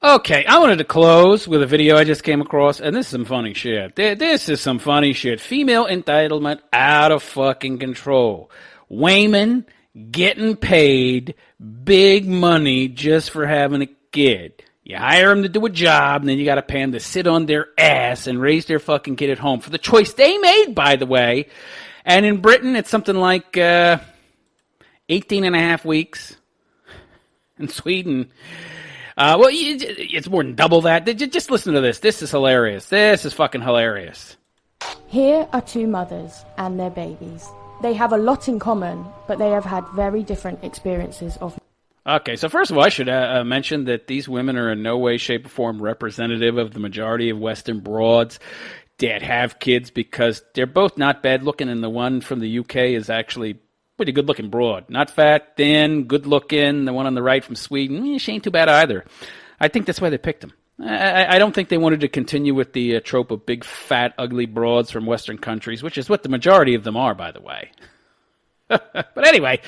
Okay, I wanted to close with a video I just came across, and this is some funny shit. This is some funny shit. Female entitlement out of fucking control. Women getting paid big money just for having a kid. You hire them to do a job, and then you got to pay them to sit on their ass and raise their fucking kid at home for the choice they made, by the way. And in Britain, it's something like 18 and a half weeks. In Sweden, well, it's more than double that. Just listen to this. This is hilarious. This is fucking hilarious. Here are two mothers and their babies. They have a lot in common, but they have had very different experiences of... Okay, so first of all, I should mention that these women are in no way, shape, or form representative of the majority of Western broads that have kids, because they're both not bad looking, and the one from the UK is actually pretty good looking broad. Not fat, thin, good looking. The one on the right from Sweden, she ain't too bad either. I think that's why they picked them. I don't think they wanted to continue with the trope of big, fat, ugly broads from Western countries, which is what the majority of them are, by the way. But anyway,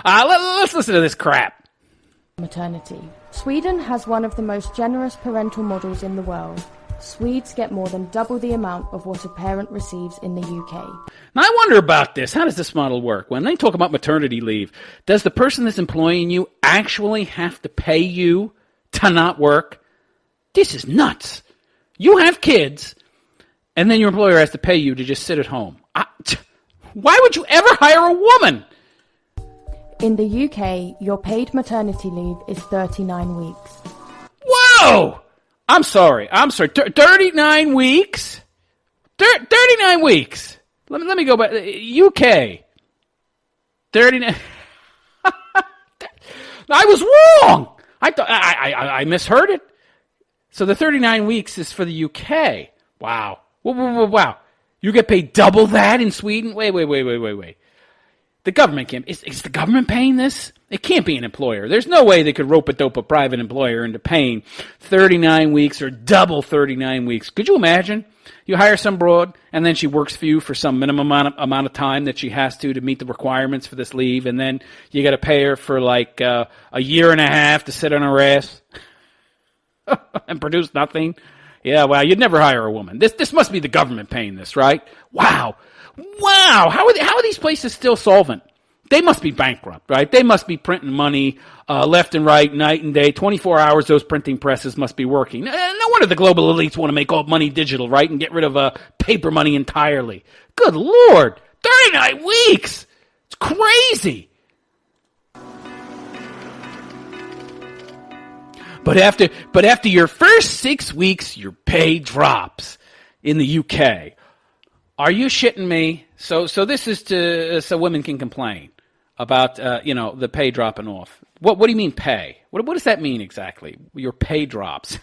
let's listen to this crap. Maternity. Sweden has one of the most generous parental models in the world. Swedes get more than double the amount of what a parent receives in the UK. Now, I wonder about this. How does this model work? When they talk about maternity leave, does the person that's employing you actually have to pay you to not work? This is nuts. You have kids, and then your employer has to pay you to just sit at home. Why would you ever hire a woman? In the UK, your paid maternity leave is 39 weeks. Whoa! I'm sorry. 39 weeks? 39 weeks. Let me go back. UK. 39. I was wrong. I thought I misheard it. So the 39 weeks is for the UK. Wow. Wow. You get paid double that in Sweden? Wait. The government can't. Is the government paying this? It can't be an employer. There's no way they could rope-a-dope a private employer into paying 39 weeks or double 39 weeks. Could you imagine? You hire some broad, and then she works for you for some minimum amount of time that she has to meet the requirements for this leave, and then you got to pay her for like a year and a half to sit on her ass and produce nothing. Yeah, well, you'd never hire a woman. This must be the government paying this, right? Wow. How are these places still solvent? They must be bankrupt, right? They must be printing money left and right, night and day. 24 hours, those printing presses must be working. No wonder the global elites want to make all money digital, right? And get rid of paper money entirely. Good Lord. 39 weeks. It's crazy. But after your first 6 weeks, your pay drops in the UK. Are you shitting me? So this is so women can complain about the pay dropping off. What do you mean pay? What does that mean exactly? Your pay drops.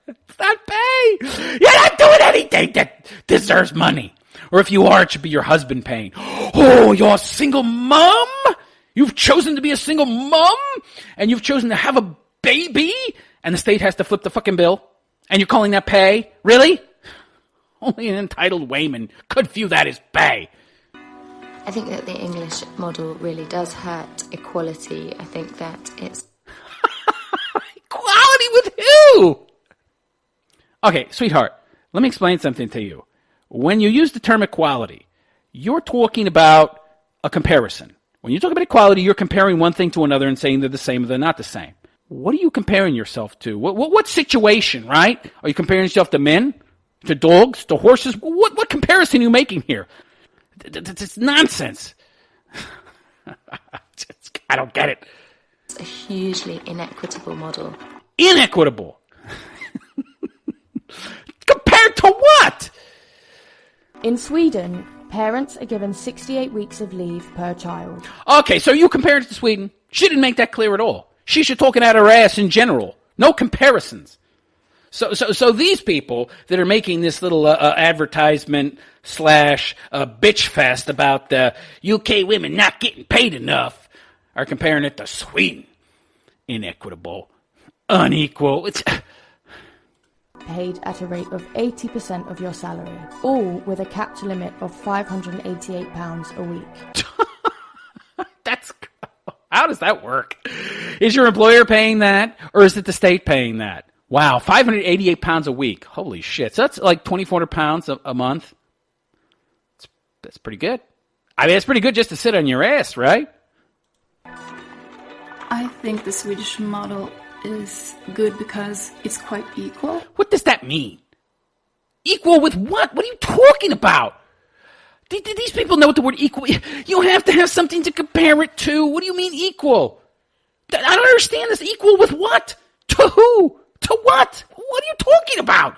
It's not pay. You're not doing anything that deserves money. Or if you are, it should be your husband paying. Oh, you're a single mom? You've chosen to be a single mom? And you've chosen to have a baby? And the state has to flip the fucking bill? And you're calling that pay? Really? Only an entitled Wayman could view that as pay. I think that the English model really does hurt equality. I think that it's... Equality with who? Okay, sweetheart, let me explain something to you. When you use the term equality, you're talking about a comparison. When you talk about equality, you're comparing one thing to another and saying they're the same or they're not the same. What are you comparing yourself to? What situation, right? Are you comparing yourself to men? To dogs? To horses? What comparison are you making here? It's nonsense. I don't get it. It's a hugely inequitable model. Inequitable? Compared to what? In Sweden, parents are given 68 weeks of leave per child. Okay, so you compare it to Sweden. She didn't make that clear at all. She should talk it out her ass in general. No comparisons. So these people that are making this little advertisement / bitch fest about the UK women not getting paid enough are comparing it to Sweden. Inequitable. Unequal. It's... Paid at a rate of 80% of your salary, all with a capped limit of £588 a week. How does that work? Is your employer paying that, or is it the state paying that? Wow, 588 pounds a week. Holy shit. So that's like 2,400 pounds a month. That's pretty good. I mean, it's pretty good just to sit on your ass, right? I think the Swedish model is good because it's quite equal. What does that mean? Equal with what? What are you talking about? These people know what the word equal is. You have to have something to compare it to. What do you mean equal? I don't understand this. Equal with what? To who? To what? What are you talking about?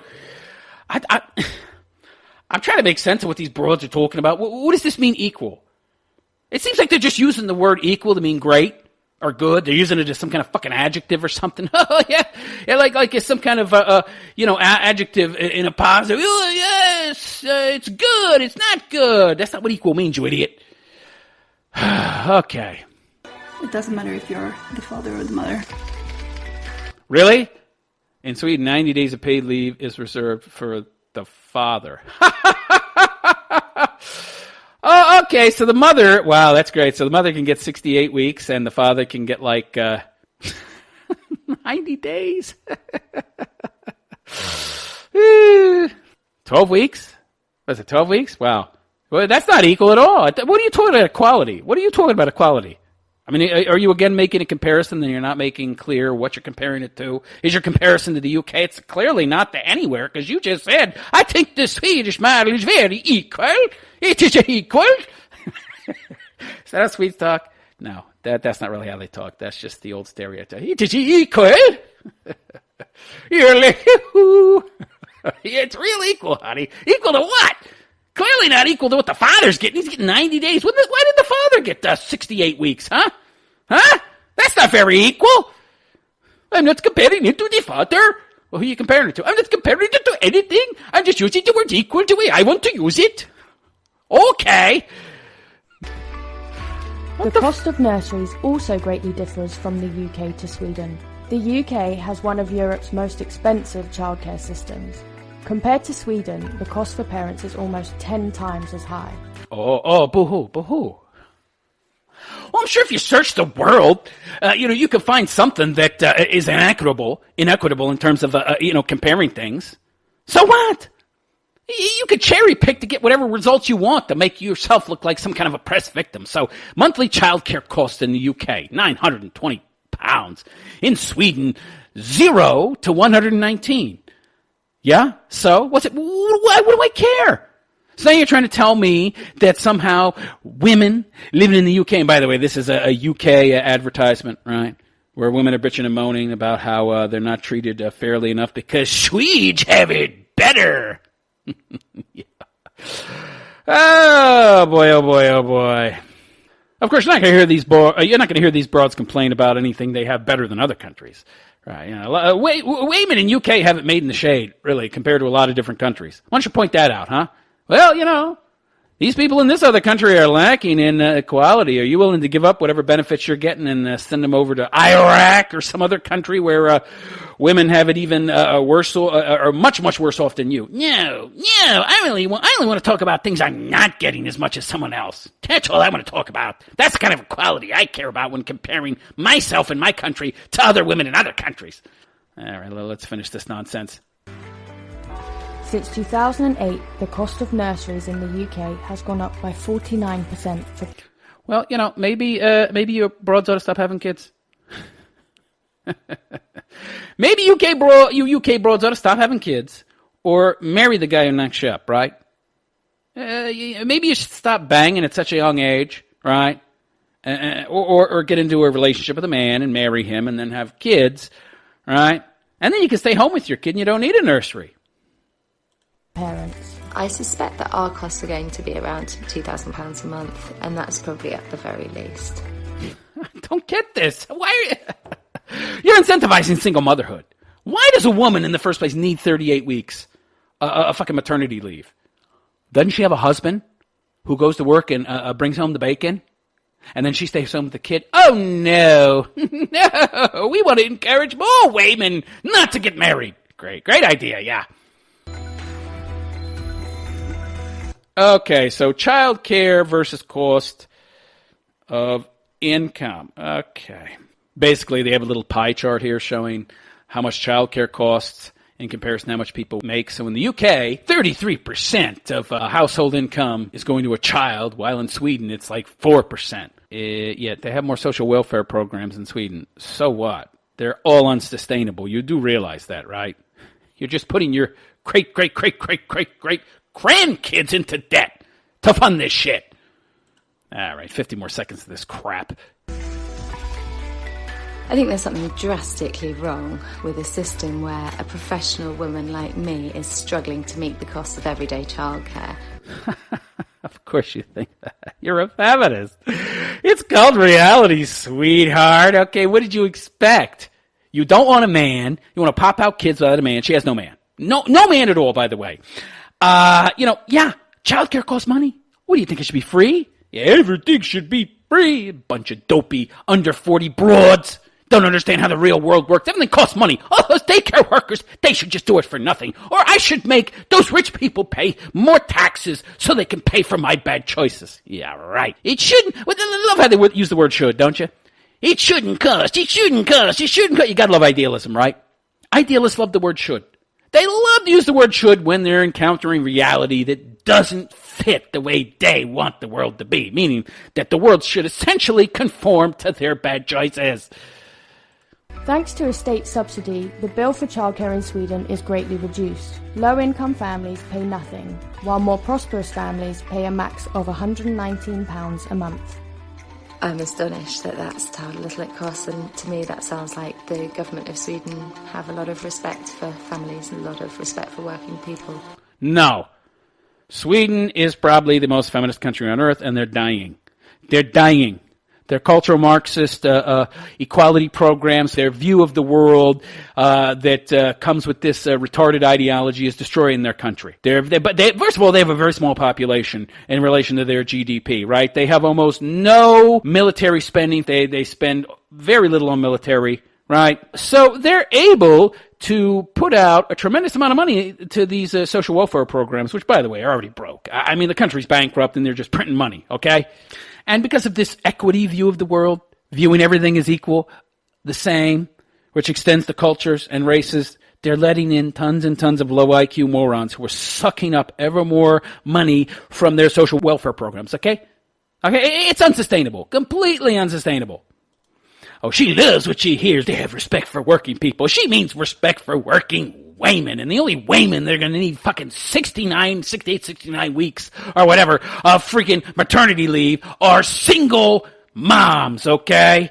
I'm trying to make sense of what these broads are talking about. What does this mean, equal? It seems like they're just using the word equal to mean great or good. They're using it as some kind of fucking adjective or something. Oh, yeah, like it's some kind of, adjective in a positive. Oh, yes, it's good. It's not good. That's not what equal means, you idiot. Okay. It doesn't matter if you're the father or the mother. Really? In Sweden, 90 days of paid leave is reserved for the father. Oh, okay. So the mother, wow, that's great. So the mother can get 68 weeks and the father can get like 90 days. 12 weeks? Was it 12 weeks? Wow. Well, that's not equal at all. What are you talking about equality? What are you talking about equality? I mean, are you again making a comparison and you're not making clear what you're comparing it to? Is your comparison to the UK? It's clearly not to anywhere because you just said, I think the Swedish model is very equal. It is equal. Is that how Swedes talk? No, that's not really how they talk. That's just the old stereotype. It is equal. You're like, it's real equal, honey. Equal to what? Clearly not equal to what the father's getting. He's getting 90 days. Why did the father get 68 weeks, huh? Huh? That's not very equal. I'm not comparing it to the father. Well, who are you comparing it to? I'm not comparing it to anything. I'm just using the word equal the way I want to use it. Okay. The cost of nurseries also greatly differs from the UK to Sweden. The UK has one of Europe's most expensive childcare systems. Compared to Sweden, the cost for parents is almost 10 times as high. Oh, boo-hoo. Well, I'm sure if you search the world, you can find something that is inequitable in terms of, comparing things. So what? You could cherry pick to get whatever results you want to make yourself look like some kind of oppressed victim. So monthly childcare costs in the UK, £920. In Sweden, 0 to 119. Yeah? So, what's it? What do I care? So now you're trying to tell me that somehow women living in the UK, and by the way, this is a UK advertisement, right? Where women are bitching and moaning about how they're not treated fairly enough because Swedes have it better. Yeah. Oh boy. Of course, you're not going to hear these broads complain about anything they have better than other countries. Right, women in UK have it made in the shade, really, compared to a lot of different countries. Why don't you point that out, huh? Well, these people in this other country are lacking in equality. Are you willing to give up whatever benefits you're getting and send them over to Iraq or some other country where women have it even worse or much, much worse off than you? No. I only want to talk about things I'm not getting as much as someone else. That's all I want to talk about. That's the kind of equality I care about when comparing myself and my country to other women in other countries. All right, let's finish this nonsense. Since 2008, the cost of nurseries in the UK has gone up by 49%. Well, maybe you broads ought to stop having kids. Maybe you UK broads ought to stop having kids or marry the guy who knocks you up, right? Maybe you should stop banging at such a young age, right? Or get into a relationship with a man and marry him and then have kids, right? And then you can stay home with your kid and you don't need a nursery. Parents. I suspect that our costs are going to be around £2,000 a month, and that's probably at the very least. I don't get this. Why are you... You're incentivizing single motherhood. Why does a woman in the first place need 38 weeks a fucking maternity leave? Doesn't she have a husband who goes to work and brings home the bacon? And then she stays home with the kid? Oh, no. No. We want to encourage more women not to get married. Great idea, yeah. Okay, so child care versus cost of income. Okay. Basically, they have a little pie chart here showing how much childcare costs in comparison to how much people make. So in the UK, 33% of household income is going to a child, while in Sweden, it's like 4%. Yet they have more social welfare programs in Sweden. So what? They're all unsustainable. You do realize that, right? You're just putting your great grandkids into debt to fund this shit. All right, 50 more seconds of this crap. I think there's something drastically wrong with a system where a professional woman like me is struggling to meet the cost of everyday childcare. Of course you think that. You're a feminist. It's called reality, sweetheart. Okay, what did you expect? You don't want a man. You want to pop out kids without a man. She has no man. No man at all, by the way. Childcare costs money. What do you think? It should be free? Yeah, everything should be free. A bunch of dopey under 40 broads. Don't understand how the real world works. Everything costs money. All those daycare workers, they should just do it for nothing. Or I should make those rich people pay more taxes so they can pay for my bad choices. Yeah, right. It shouldn't. I love how they use the word should, don't you? It shouldn't cost. It shouldn't cost. It shouldn't cost. You gotta love idealism, right? Idealists love the word should. They love to use the word should when they're encountering reality that doesn't fit the way they want the world to be, meaning that the world should essentially conform to their bad choices. Thanks to a state subsidy, the bill for childcare in Sweden is greatly reduced. Low-income families pay nothing, while more prosperous families pay a max of £119 a month. I'm astonished that that's how little it costs, and to me that sounds like the government of Sweden have a lot of respect for families and a lot of respect for working people. No. Sweden is probably the most feminist country on earth, and they're dying. They're dying. Their cultural Marxist equality programs, their view of the world that comes with this retarded ideology is destroying their country. But first of all, they have a very small population in relation to their GDP, right? They have almost no military spending. They spend very little on military, right? So they're able to put out a tremendous amount of money to these social welfare programs, which, by the way, are already broke. I mean, the country's bankrupt and they're just printing money, okay? And because of this equity view of the world, viewing everything as equal, the same, which extends to cultures and races, they're letting in tons and tons of low IQ morons who are sucking up ever more money from their social welfare programs, okay? Okay, it's unsustainable, completely unsustainable. Oh, she loves what she hears. They have respect for working people. She means respect for working women. And the only women they're going to need fucking 69 weeks or whatever of freaking maternity leave are single moms, okay?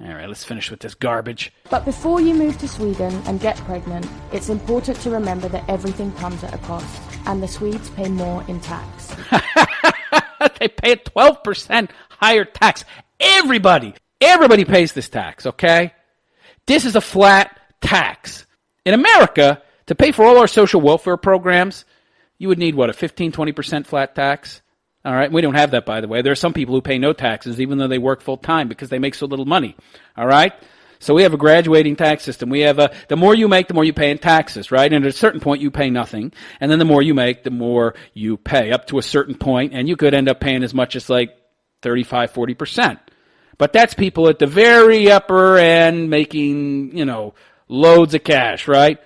All right, let's finish with this garbage. But before you move to Sweden and get pregnant, it's important to remember that everything comes at a cost, and the Swedes pay more in tax. They pay a 12% higher tax. Everybody pays this tax, okay? This is a flat tax. In America, to pay for all our social welfare programs, you would need, a 15, 20% flat tax? All right, we don't have that, by the way. There are some people who pay no taxes, even though they work full-time, because they make so little money, all right? So we have a graduating tax system. We have the more you make, the more you pay in taxes, right? And at a certain point, you pay nothing. And then the more you make, the more you pay, up to a certain point, and you could end up paying as much as 35, 40%. But that's people at the very upper end making, loads of cash, right?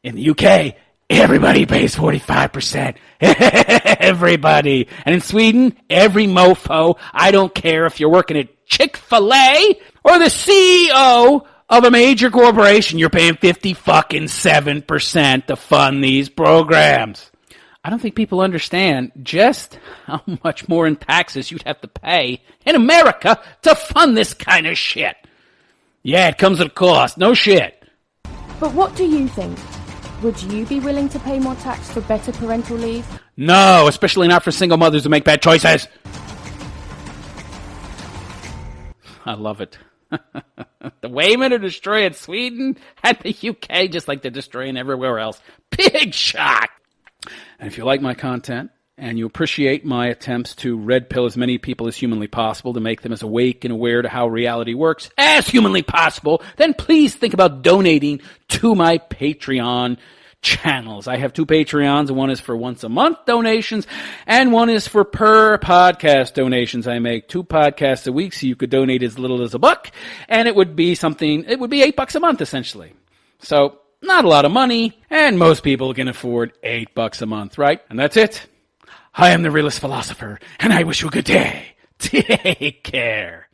In the UK, everybody pays 45%. Everybody. And in Sweden, every mofo, I don't care if you're working at Chick-fil-A or the CEO of a major corporation, you're paying 57% to fund these programs. I don't think people understand just how much more in taxes you'd have to pay in America to fund this kind of shit. Yeah, it comes at a cost. No shit. But what do you think? Would you be willing to pay more tax for better parental leave? No, especially not for single mothers who make bad choices. I love it. The women are destroying Sweden and the UK just like they're destroying everywhere else. Big shock. And if you like my content and you appreciate my attempts to red pill as many people as humanly possible to make them as awake and aware to how reality works as humanly possible, then please think about donating to my Patreon channels. I have 2 Patreons. One is for once a month donations, and one is for per podcast donations. I make 2 podcasts a week, so you could donate as little as $1, and it would be $8 a month, essentially. So, not a lot of money, and most people can afford $8 a month, right? And that's it. I am the realist philosopher, and I wish you a good day. Take care.